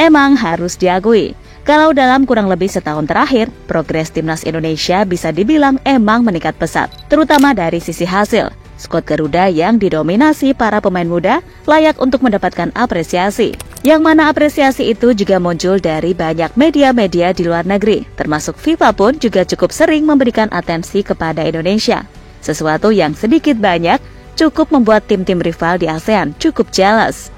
Emang harus diakui, kalau dalam kurang lebih setahun terakhir, progres timnas Indonesia bisa dibilang emang meningkat pesat, terutama dari sisi hasil. Skuad Garuda yang didominasi para pemain muda layak untuk mendapatkan apresiasi. Yang mana apresiasi itu juga muncul dari banyak media-media di luar negeri, termasuk FIFA pun juga cukup sering memberikan atensi kepada Indonesia. Sesuatu yang sedikit banyak cukup membuat tim-tim rival di ASEAN cukup jealous.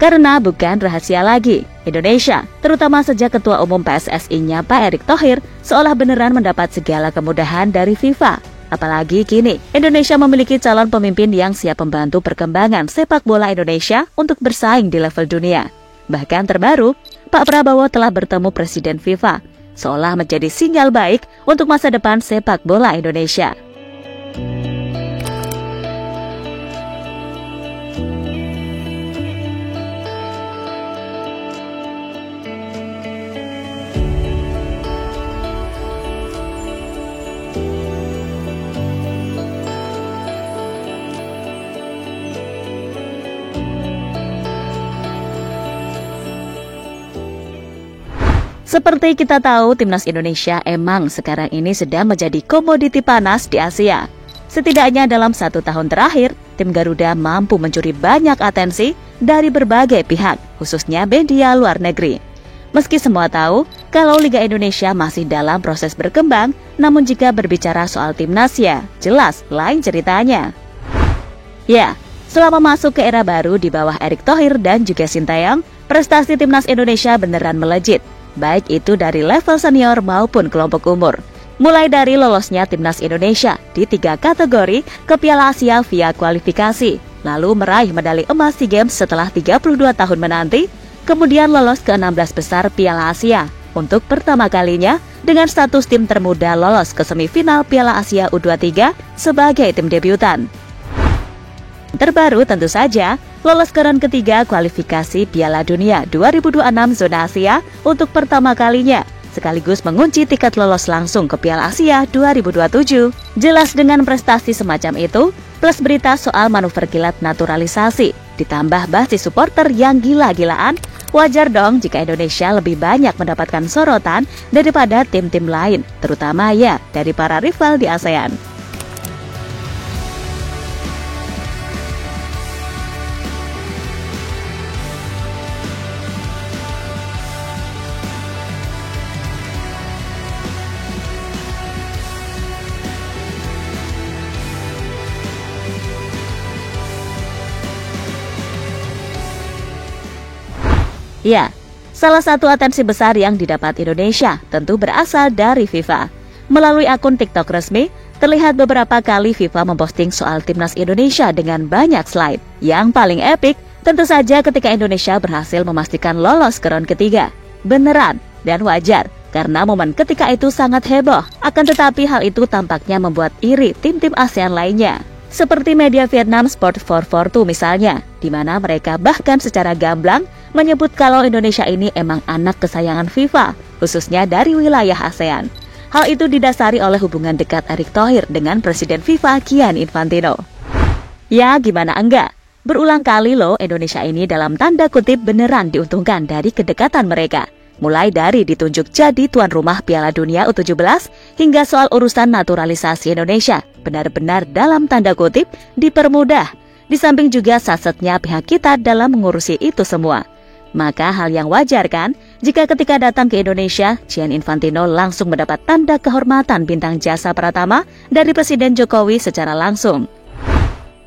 Karena bukan rahasia lagi, Indonesia, terutama sejak Ketua Umum PSSI-nya Pak Erick Thohir, seolah beneran mendapat segala kemudahan dari FIFA. Apalagi kini, Indonesia memiliki calon pemimpin yang siap membantu perkembangan sepak bola Indonesia untuk bersaing di level dunia. Bahkan terbaru, Pak Prabowo telah bertemu Presiden FIFA, seolah menjadi sinyal baik untuk masa depan sepak bola Indonesia. Seperti kita tahu, timnas Indonesia emang sekarang ini sedang menjadi komoditi panas di Asia. Setidaknya dalam 1 tahun terakhir, tim Garuda mampu mencuri banyak atensi dari berbagai pihak, khususnya media luar negeri. Meski semua tahu kalau Liga Indonesia masih dalam proses berkembang, namun jika berbicara soal timnas ya, jelas lain ceritanya. Ya, selama masuk ke era baru di bawah Erick Thohir dan juga Sintayong, prestasi timnas Indonesia beneran melejit, baik itu dari level senior maupun kelompok umur. Mulai dari lolosnya timnas Indonesia di 3 kategori ke Piala Asia via kualifikasi, lalu meraih medali emas SEA Games setelah 32 tahun menanti, kemudian lolos ke 16 besar Piala Asia untuk pertama kalinya dengan status tim termuda lolos ke semifinal Piala Asia U23 sebagai tim debutan. Terbaru tentu saja lolos ke round ketiga kualifikasi Piala Dunia 2026 zona Asia untuk pertama kalinya, sekaligus mengunci tiket lolos langsung ke Piala Asia 2027. Jelas dengan prestasi semacam itu, plus berita soal manuver kilat naturalisasi, ditambah basis supporter yang gila-gilaan, wajar dong jika Indonesia lebih banyak mendapatkan sorotan daripada tim-tim lain, terutama ya dari para rival di ASEAN. Ya, salah satu atensi besar yang didapat Indonesia tentu berasal dari FIFA. Melalui akun TikTok resmi, terlihat beberapa kali FIFA memposting soal timnas Indonesia dengan banyak slide. Yang paling epik, tentu saja ketika Indonesia berhasil memastikan lolos ke round ketiga. Beneran dan wajar, karena momen ketika itu sangat heboh. Akan tetapi hal itu tampaknya membuat iri tim-tim ASEAN lainnya. Seperti media Vietnam Sport 442 misalnya, di mana mereka bahkan secara gamblang menyebut kalau Indonesia ini emang anak kesayangan FIFA, khususnya dari wilayah ASEAN. Hal itu didasari oleh hubungan dekat Erick Thohir dengan Presiden FIFA Gianni Infantino. Ya, gimana enggak? Berulang kali loh Indonesia ini dalam tanda kutip beneran diuntungkan dari kedekatan mereka. Mulai dari ditunjuk jadi tuan rumah Piala Dunia U17 hingga soal urusan naturalisasi Indonesia benar-benar dalam tanda kutip dipermudah. Di samping juga sasetnya pihak kita dalam mengurusi itu semua. Maka hal yang wajar kan jika ketika datang ke Indonesia, Gianni Infantino langsung mendapat tanda kehormatan bintang jasa pratama dari Presiden Jokowi secara langsung.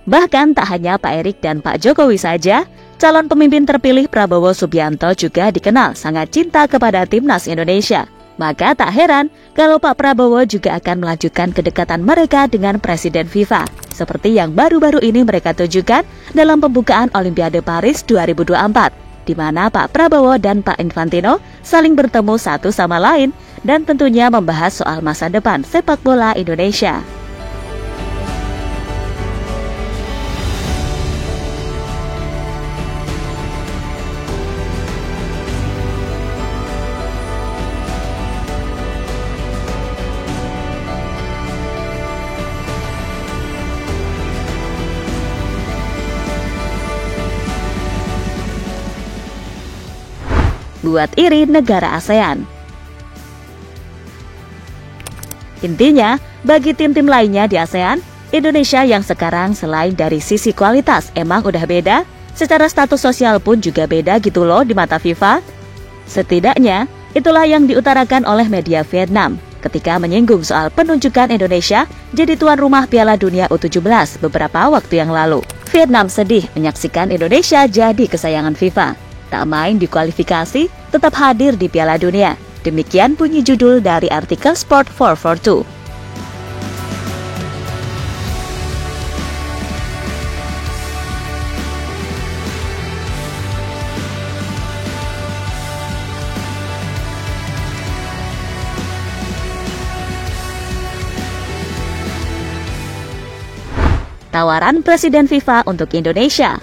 Bahkan tak hanya Pak Erick dan Pak Jokowi saja, calon pemimpin terpilih Prabowo Subianto juga dikenal sangat cinta kepada timnas Indonesia. Maka tak heran kalau Pak Prabowo juga akan melanjutkan kedekatan mereka dengan Presiden FIFA, seperti yang baru-baru ini mereka tunjukkan dalam pembukaan Olimpiade Paris 2024, di mana Pak Prabowo dan Pak Infantino saling bertemu satu sama lain dan tentunya membahas soal masa depan sepak bola Indonesia. buat iri negara ASEAN. Intinya, bagi tim-tim lainnya di ASEAN, Indonesia yang sekarang selain dari sisi kualitas emang udah beda, secara status sosial pun juga beda gitu loh di mata FIFA. Setidaknya, itulah yang diutarakan oleh media Vietnam ketika menyinggung soal penunjukan Indonesia jadi tuan rumah Piala Dunia U17 beberapa waktu yang lalu. Vietnam sedih menyaksikan Indonesia jadi kesayangan FIFA. Tak main di kualifikasi, tetap hadir di Piala Dunia. Demikian bunyi judul dari artikel Sport 442. Tawaran Presiden FIFA untuk Indonesia.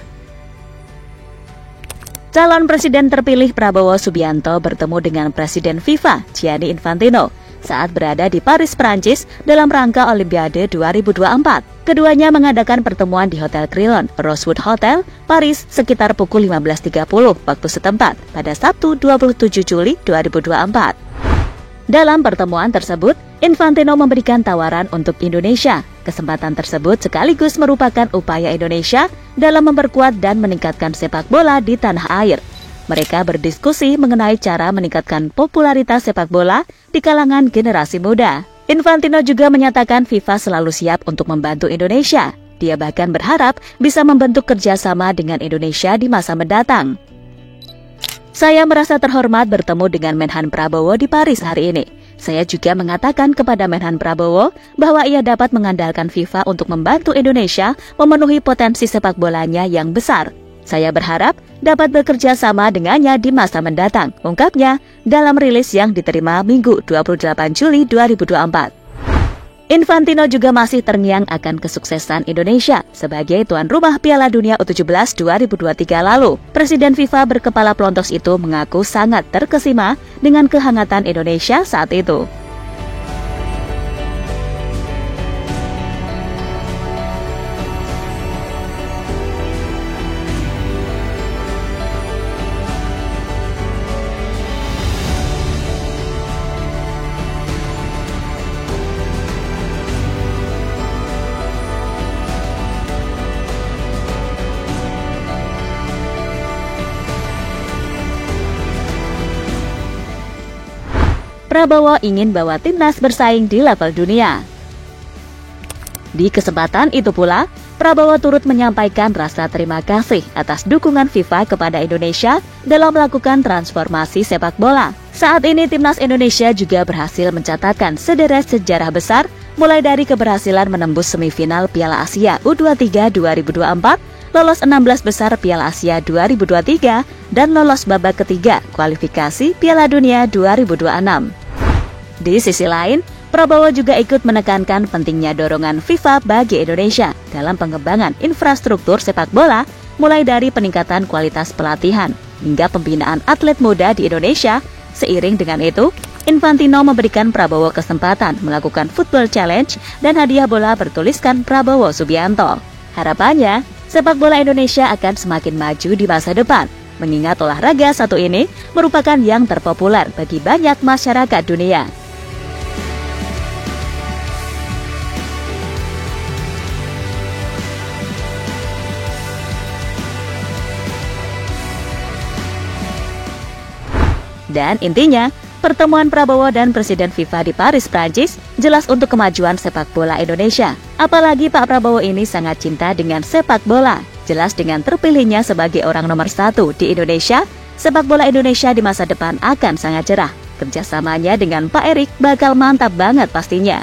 Calon Presiden terpilih Prabowo Subianto bertemu dengan Presiden FIFA Gianni Infantino saat berada di Paris, Prancis dalam rangka Olimpiade 2024. Keduanya mengadakan pertemuan di Hotel Crillon, Rosewood Hotel, Paris sekitar pukul 15.30 waktu setempat pada Sabtu 27 Juli 2024. Dalam pertemuan tersebut, Infantino memberikan tawaran untuk Indonesia. Kesempatan tersebut sekaligus merupakan upaya Indonesia dalam memperkuat dan meningkatkan sepak bola di tanah air. Mereka berdiskusi mengenai cara meningkatkan popularitas sepak bola di kalangan generasi muda. Infantino juga menyatakan FIFA selalu siap untuk membantu Indonesia. Dia bahkan berharap bisa membentuk kerjasama dengan Indonesia di masa mendatang. Saya merasa terhormat bertemu dengan Menhan Prabowo di Paris hari ini. Saya juga mengatakan kepada Menhan Prabowo bahwa ia dapat mengandalkan FIFA untuk membantu Indonesia memenuhi potensi sepak bolanya yang besar. Saya berharap dapat bekerja sama dengannya di masa mendatang, ungkapnya dalam rilis yang diterima Minggu 28 Juli 2024. Infantino juga masih terngiang akan kesuksesan Indonesia sebagai tuan rumah Piala Dunia U17 2023 lalu. Presiden FIFA berkepala pelontos itu mengaku sangat terkesima dengan kehangatan Indonesia saat itu. Prabowo ingin bawa timnas bersaing di level dunia. Di kesempatan itu pula, Prabowo turut menyampaikan rasa terima kasih atas dukungan FIFA kepada Indonesia dalam melakukan transformasi sepak bola. Saat ini timnas Indonesia juga berhasil mencatatkan sederet sejarah besar, mulai dari keberhasilan menembus semifinal Piala Asia U23 2024, lolos 16 besar Piala Asia 2023, dan lolos babak ketiga kualifikasi Piala Dunia 2026. Di sisi lain, Prabowo juga ikut menekankan pentingnya dorongan FIFA bagi Indonesia dalam pengembangan infrastruktur sepak bola, mulai dari peningkatan kualitas pelatihan hingga pembinaan atlet muda di Indonesia. Seiring dengan itu, Infantino memberikan Prabowo kesempatan melakukan Football Challenge dan hadiah bola bertuliskan Prabowo Subianto. Harapannya, sepak bola Indonesia akan semakin maju di masa depan, mengingat olahraga satu ini merupakan yang terpopuler bagi banyak masyarakat dunia. Dan intinya, pertemuan Prabowo dan Presiden FIFA di Paris, Prancis jelas untuk kemajuan sepak bola Indonesia. Apalagi Pak Prabowo ini sangat cinta dengan sepak bola. Jelas dengan terpilihnya sebagai orang nomor 1 di Indonesia, sepak bola Indonesia di masa depan akan sangat cerah. Kerjasamanya dengan Pak Erik bakal mantap banget pastinya.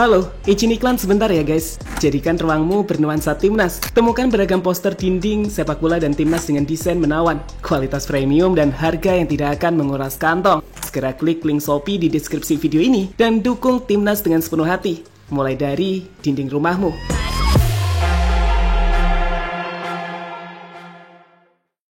Halo, izin iklan sebentar ya guys. Jadikan ruangmu bernuansa timnas. Temukan beragam poster dinding, sepak bola dan timnas dengan desain menawan, kualitas premium dan harga yang tidak akan menguras kantong. Segera klik link Shopee di deskripsi video ini dan dukung timnas dengan sepenuh hati. Mulai dari dinding rumahmu.